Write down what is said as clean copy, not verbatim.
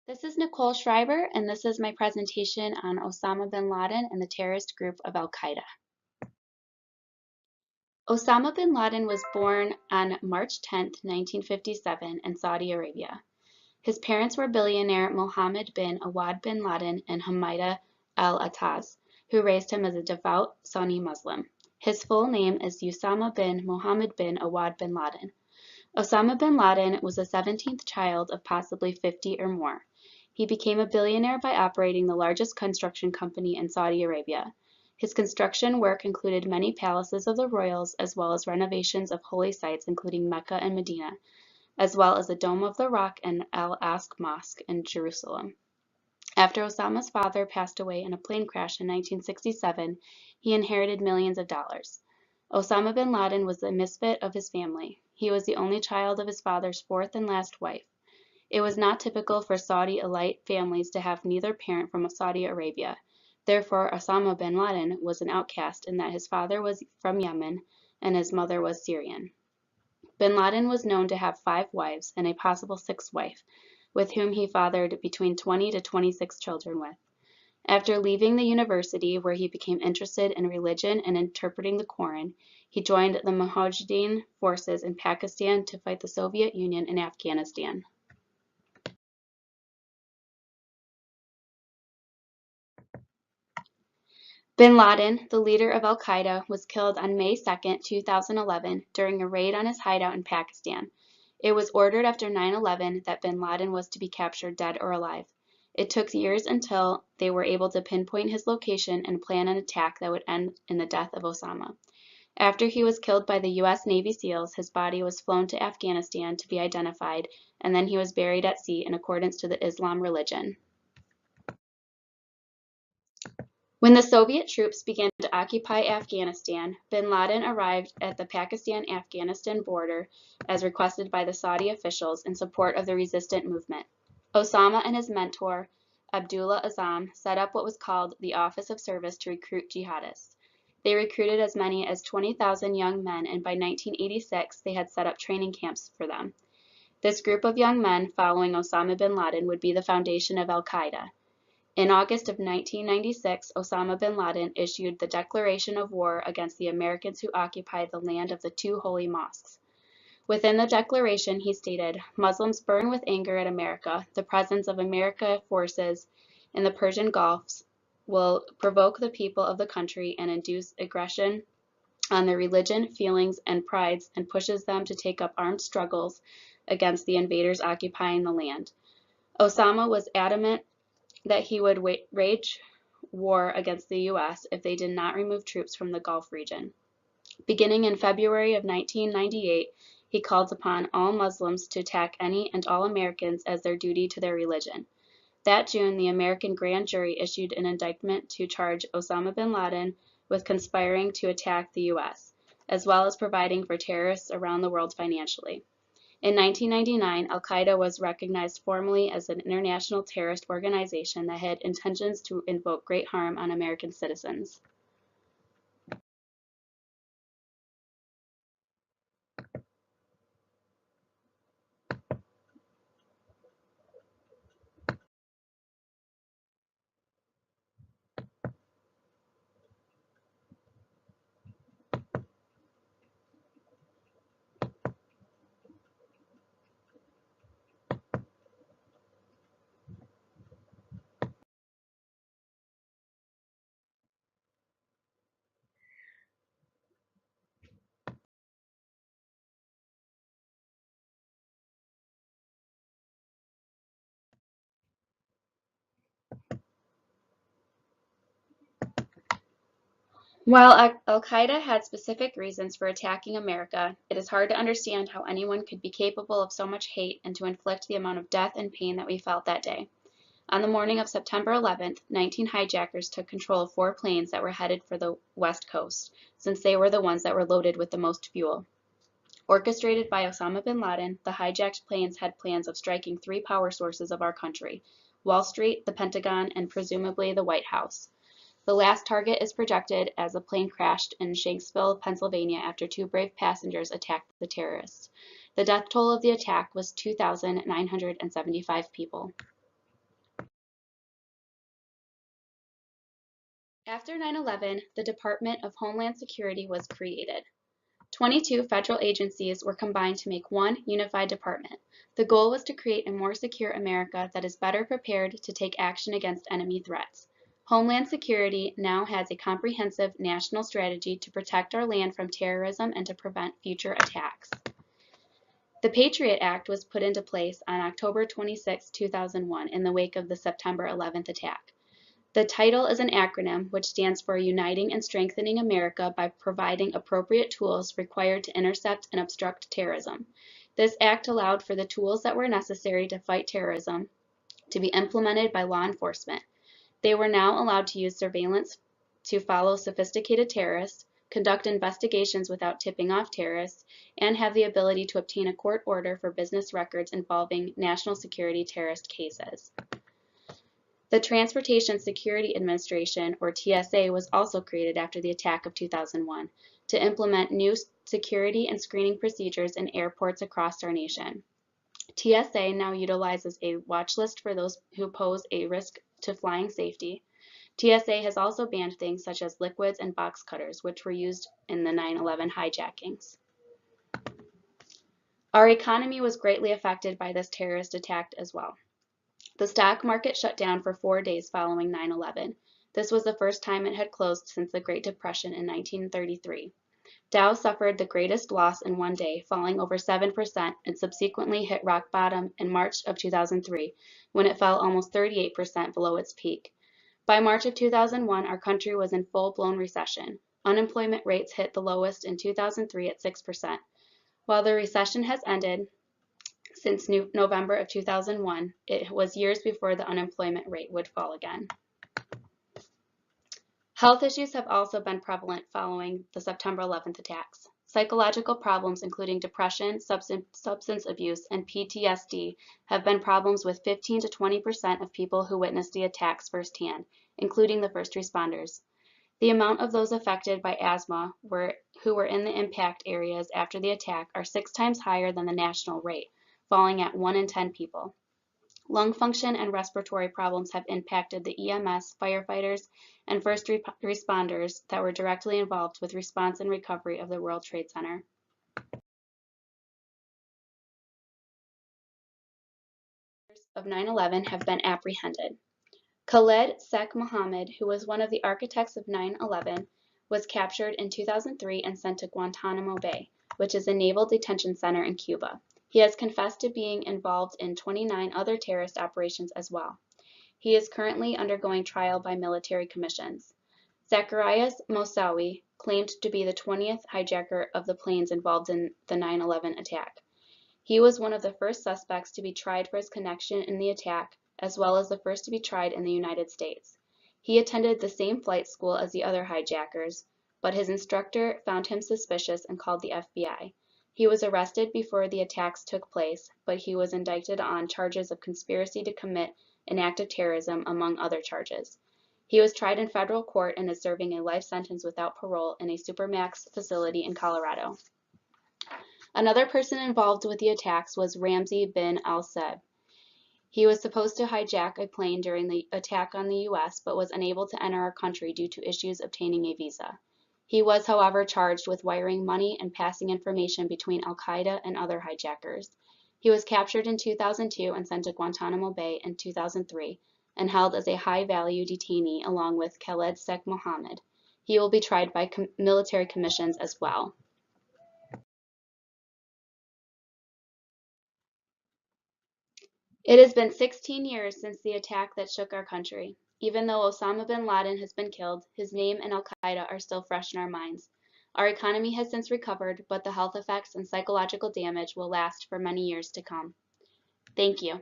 This is Nicole Schreiber, and this is my presentation on Osama bin Laden and the terrorist group of Al-Qaeda. Osama bin Laden was born on March 10, 1957, in Saudi Arabia. His parents were billionaire Mohammed bin Awad bin Laden and Hamida al-Attaz, who raised him as a devout Sunni Muslim. His full name is Usama bin Mohammed bin Awad bin Laden. Osama bin Laden was the 17th child of possibly 50 or more. He became a billionaire by operating the largest construction company in Saudi Arabia. His construction work included many palaces of the royals as well as renovations of holy sites including Mecca and Medina, as well as the Dome of the Rock and Al-Aqsa Mosque in Jerusalem. After Osama's father passed away in a plane crash in 1967, he inherited millions of dollars. Osama bin Laden was the misfit of his family. He was the only child of his father's fourth and last wife. It was not typical for Saudi elite families to have neither parent from Saudi Arabia. Therefore, Osama bin Laden was an outcast in that his father was from Yemen and his mother was Syrian. Bin Laden was known to have 5 wives and a possible 6th wife, with whom he fathered between 20 to 26 children with. After leaving the university, where he became interested in religion and interpreting the Quran, he joined the Mujahideen forces in Pakistan to fight the Soviet Union in Afghanistan. Bin Laden, the leader of Al-Qaeda, was killed on May 2, 2011, during a raid on his hideout in Pakistan. It was ordered after 9/11 that bin Laden was to be captured dead or alive. It took years until they were able to pinpoint his location and plan an attack that would end in the death of Osama. After he was killed by the U.S. Navy SEALs, his body was flown to Afghanistan to be identified, and then he was buried at sea in accordance to the Islam religion. When the Soviet troops began to occupy Afghanistan, bin Laden arrived at the Pakistan-Afghanistan border as requested by the Saudi officials in support of the resistant movement. Osama and his mentor, Abdullah Azzam, set up what was called the Office of Service to recruit jihadists. They recruited as many as 20,000 young men, and by 1986 they had set up training camps for them. This group of young men following Osama bin Laden would be the foundation of Al-Qaeda. In August of 1996, Osama bin Laden issued the declaration of war against the Americans who occupied the land of the 2 holy mosques. Within the declaration, he stated, "Muslims burn with anger at America. The presence of American forces in the Persian Gulf will provoke the people of the country and induce aggression on their religion, feelings, and prides, and pushes them to take up armed struggles against the invaders occupying the land." Osama was adamant that he would wage war against the U.S. if they did not remove troops from the Gulf region. Beginning in February of 1998, he called upon all Muslims to attack any and all Americans as their duty to their religion. That June, the American grand jury issued an indictment to charge Osama bin Laden with conspiring to attack the U.S., as well as providing for terrorists around the world financially. In 1999, Al-Qaeda was recognized formally as an international terrorist organization that had intentions to invoke great harm on American citizens. While Al-Qaeda had specific reasons for attacking America, it is hard to understand how anyone could be capable of so much hate and to inflict the amount of death and pain that we felt that day. On the morning of September 11th, 19 hijackers took control of 4 planes that were headed for the West Coast, since they were the ones that were loaded with the most fuel. Orchestrated by Osama bin Laden, the hijacked planes had plans of striking 3 power sources of our country: Wall Street, the Pentagon, and presumably the White House. The last target is projected as a plane crashed in Shanksville, Pennsylvania after 2 brave passengers attacked the terrorists. The death toll of the attack was 2,975 people. After 9/11, the Department of Homeland Security was created. 22 federal agencies were combined to make one unified department. The goal was to create a more secure America that is better prepared to take action against enemy threats. Homeland Security now has a comprehensive national strategy to protect our land from terrorism and to prevent future attacks. The Patriot Act was put into place on October 26, 2001, in the wake of the September 11th attack. The title is an acronym which stands for Uniting and Strengthening America by Providing Appropriate Tools Required to Intercept and Obstruct Terrorism. This act allowed for the tools that were necessary to fight terrorism to be implemented by law enforcement. They were now allowed to use surveillance to follow sophisticated terrorists, conduct investigations without tipping off terrorists, and have the ability to obtain a court order for business records involving national security terrorist cases. The Transportation Security Administration, or TSA, was also created after the attack of 2001 to implement new security and screening procedures in airports across our nation. TSA now utilizes a watch list for those who pose a risk to flying safety. TSA has also banned things such as liquids and box cutters, which were used in the 9/11 hijackings. Our economy was greatly affected by this terrorist attack as well. The stock market shut down for 4 days following 9/11. This was the first time it had closed since the Great Depression in 1933. Dow suffered the greatest loss in one day, falling over 7%, and subsequently hit rock bottom in March of 2003, when it fell almost 38% below its peak. By March of 2001, our country was in full-blown recession. Unemployment rates hit the lowest in 2003 at 6%. While the recession has ended, since November of 2001, it was years before the unemployment rate would fall again. Health issues have also been prevalent following the September 11th attacks. Psychological problems including depression, substance abuse, and PTSD have been problems with 15 to 20% of people who witnessed the attacks firsthand, including the first responders. The amount of those affected by asthma who were in the impact areas after the attack are 6 times higher than the national rate, falling at 1 in 10 people. Lung function and respiratory problems have impacted the EMS, firefighters, and first responders that were directly involved with response and recovery of the World Trade Center. Of 9/11 have been apprehended. Khaled Sheikh Mohammed, who was one of the architects of 9/11, was captured in 2003 and sent to Guantanamo Bay, which is a naval detention center in Cuba. He has confessed to being involved in 29 other terrorist operations as well. He is currently undergoing trial by military commissions. Zacarias Moussaoui claimed to be the 20th hijacker of the planes involved in the 9/11 attack. He was one of the first suspects to be tried for his connection in the attack, as well as the first to be tried in the United States. He attended the same flight school as the other hijackers, but his instructor found him suspicious and called the FBI. He was arrested before the attacks took place, but he was indicted on charges of conspiracy to commit an act of terrorism, among other charges. He was tried in federal court and is serving a life sentence without parole in a supermax facility in Colorado. Another person involved with the attacks was Ramzi bin al-Saeb. He was supposed to hijack a plane during the attack on the U.S., but was unable to enter our country due to issues obtaining a visa. He was, however, charged with wiring money and passing information between al-Qaeda and other hijackers. He was captured in 2002 and sent to Guantanamo Bay in 2003 and held as a high-value detainee along with Khaled Sheikh Mohammed. He will be tried by military commissions as well. It has been 16 years since the attack that shook our country. Even though Osama bin Laden has been killed, his name and al-Qaeda are still fresh in our minds. Our economy has since recovered, but the health effects and psychological damage will last for many years to come. Thank you.